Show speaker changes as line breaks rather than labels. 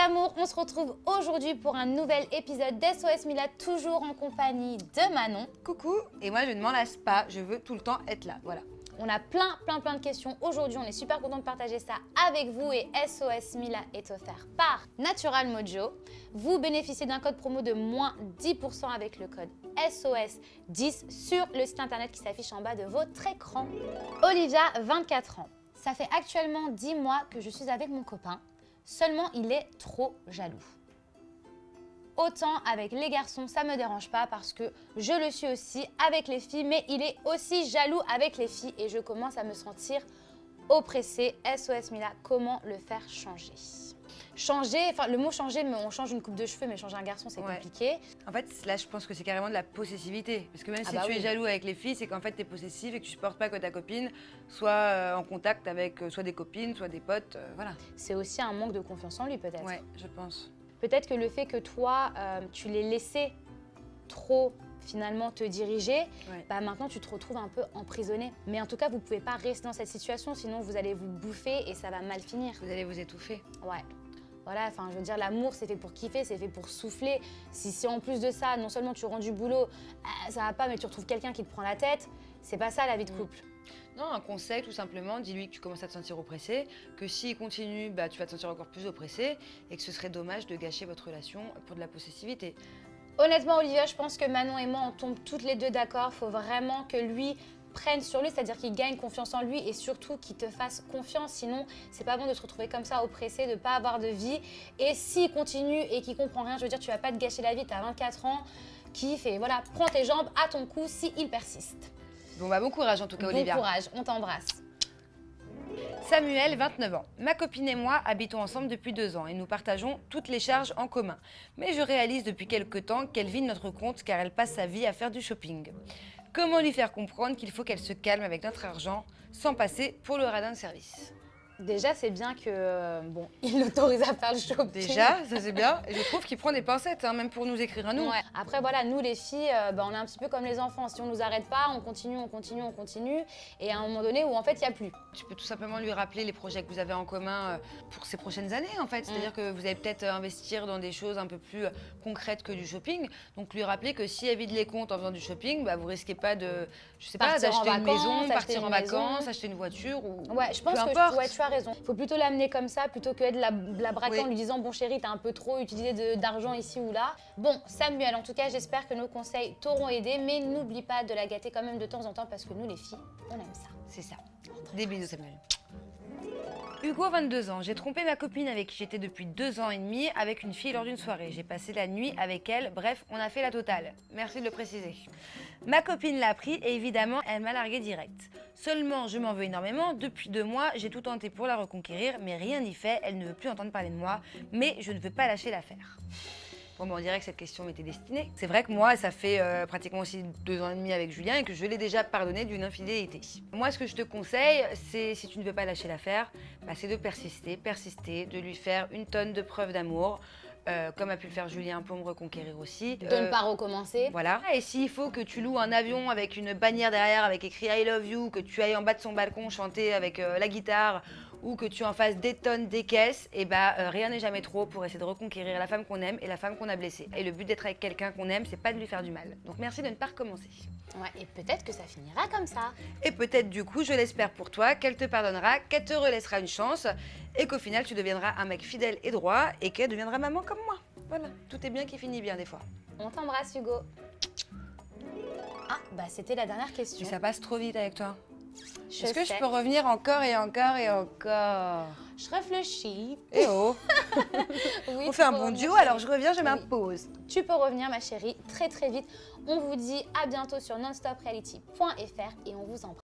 amours, on se retrouve aujourd'hui pour un nouvel épisode d'SOS Mila, toujours en compagnie de Manon.
Coucou, et moi je ne m'en lasse pas, je veux tout le temps être là, voilà.
On a plein de questions aujourd'hui, on est super content de partager ça avec vous et SOS Mila est offert par Natural Mojo. Vous bénéficiez d'un code promo de moins 10% avec le code SOS10 sur le site internet qui s'affiche en bas de votre écran. Olivia, 24 ans. Ça fait actuellement 10 mois que je suis avec mon copain, seulement il est trop jaloux. Autant avec les garçons, ça me dérange pas parce que je le suis aussi avec les filles, mais il est aussi jaloux avec les filles et je commence à me sentir oppressée. SOS Mila, comment le faire changer? Changer, enfin le mot changer, mais on change une coupe de cheveux, mais changer un garçon c'est compliqué.
En fait, là je pense que c'est carrément de la possessivité. Parce que même si tu es jaloux avec les filles, c'est qu'en fait tu es possessif et que tu supportes pas que ta copine soit en contact avec soit des copines, soit des potes, voilà.
C'est aussi un manque de confiance en lui peut-être.
Ouais, je pense.
Peut-être que le fait que toi, tu l'aies laissé trop finalement te diriger, bah maintenant tu te retrouves un peu emprisonné. Mais en tout cas, vous ne pouvez pas rester dans cette situation, sinon vous allez vous bouffer et ça va mal finir.
Vous allez vous étouffer.
Ouais. Voilà, enfin je veux dire, l'amour c'est fait pour kiffer, c'est fait pour souffler. Si en plus de ça, non seulement tu rends du boulot, ça va pas, mais tu retrouves quelqu'un qui te prend la tête, c'est pas ça la vie de couple.
Non, un conseil tout simplement, dis-lui que tu commences à te sentir oppressé, que s'il continue, bah, tu vas te sentir encore plus oppressé et que ce serait dommage de gâcher votre relation pour de la possessivité.
Honnêtement Olivia, je pense que Manon et moi on tombe toutes les deux d'accord, il faut vraiment que lui prenne sur lui, c'est-à-dire qu'il gagne confiance en lui et surtout qu'il te fasse confiance, sinon c'est pas bon de se retrouver comme ça oppressé, de pas avoir de vie. Et s'il continue et qu'il comprend rien, je veux dire tu vas pas te gâcher la vie, tu as 24 ans, kiffe et voilà, prends tes jambes à ton cou s'il persiste.
Bon bah bon courage en tout cas Olivia.
Bon courage, on t'embrasse.
Samuel, 29 ans. Ma copine et moi habitons ensemble depuis 2 ans et nous partageons toutes les charges en commun. Mais je réalise depuis quelques temps qu'elle vit de notre compte car elle passe sa vie à faire du shopping. Comment lui faire comprendre qu'il faut qu'elle se calme avec notre argent sans passer pour le radin de service?
Déjà, c'est bien que bon, il l'autorise à faire le shopping.
Déjà, ça c'est bien. Et je trouve qu'il prend des pincettes, hein, même pour nous écrire à nous.
Ouais. Après, voilà, nous les filles, on est un petit peu comme les enfants. Si on nous arrête pas, on continue. Et à un moment donné où en fait, il n'y a plus.
Tu peux tout simplement lui rappeler les projets que vous avez en commun pour ces prochaines années, en fait. C'est-à-dire que vous allez peut-être investir dans des choses un peu plus concrètes que du shopping. Donc lui rappeler que si elle vide les comptes en faisant du shopping, bah, vous risquez pas de, je sais pas, d'acheter une maison, partir en vacances, acheter une voiture ou
ouais, je pense que tu as raison. Il faut plutôt l'amener comme ça plutôt que de la braquer en lui disant bon chérie, t'as un peu trop utilisé d'argent ici ou là. Bon, Samuel, en tout cas, j'espère que nos conseils t'auront aidé, mais n'oublie pas de la gâter quand même de temps en temps parce que nous les filles, on aime ça.
C'est ça. Des bisous Samuel. Hugo, 22 ans. J'ai trompé ma copine avec qui j'étais depuis 2 ans et demi avec une fille lors d'une soirée. J'ai passé la nuit avec elle. Bref, on a fait la totale. Merci de le préciser. Ma copine l'a appris et évidemment, elle m'a largué direct. Seulement, je m'en veux énormément. Depuis 2 mois, j'ai tout tenté pour la reconquérir, mais rien n'y fait. Elle ne veut plus entendre parler de moi, mais je ne veux pas lâcher l'affaire. Bon, on dirait que cette question m'était destinée. C'est vrai que moi, ça fait pratiquement aussi 2 ans et demi avec Julien et que je l'ai déjà pardonné d'une infidélité. Moi, ce que je te conseille, c'est, si tu ne veux pas lâcher l'affaire, bah, c'est de persister, de lui faire une tonne de preuves d'amour, comme a pu le faire Julien pour me reconquérir aussi.
De ne pas recommencer.
Voilà. Et s'il faut que tu loues un avion avec une bannière derrière avec écrit I love you, que tu ailles en bas de son balcon chanter avec la guitare, ou que tu en fasses des tonnes, des caisses, et bah rien n'est jamais trop pour essayer de reconquérir la femme qu'on aime et la femme qu'on a blessée. Et le but d'être avec quelqu'un qu'on aime, c'est pas de lui faire du mal. Donc merci de ne pas recommencer.
Ouais, et peut-être que ça finira comme ça.
Et peut-être du coup, je l'espère pour toi, qu'elle te pardonnera, qu'elle te relaissera une chance, et qu'au final tu deviendras un mec fidèle et droit, et qu'elle deviendra maman comme moi. Voilà, tout est bien qui finit bien des fois.
On t'embrasse Hugo. Ah, bah c'était la dernière question.
Mais ça passe trop vite avec toi. Est-ce que
sais.
je peux revenir encore et encore et encore?
Je réfléchis.
Eh oh.
Oui,
On fait un bon duo, alors je reviens, je m'impose.
Tu peux revenir ma chérie, très vite. On vous dit à bientôt sur nonstopreality.fr et on vous embrasse.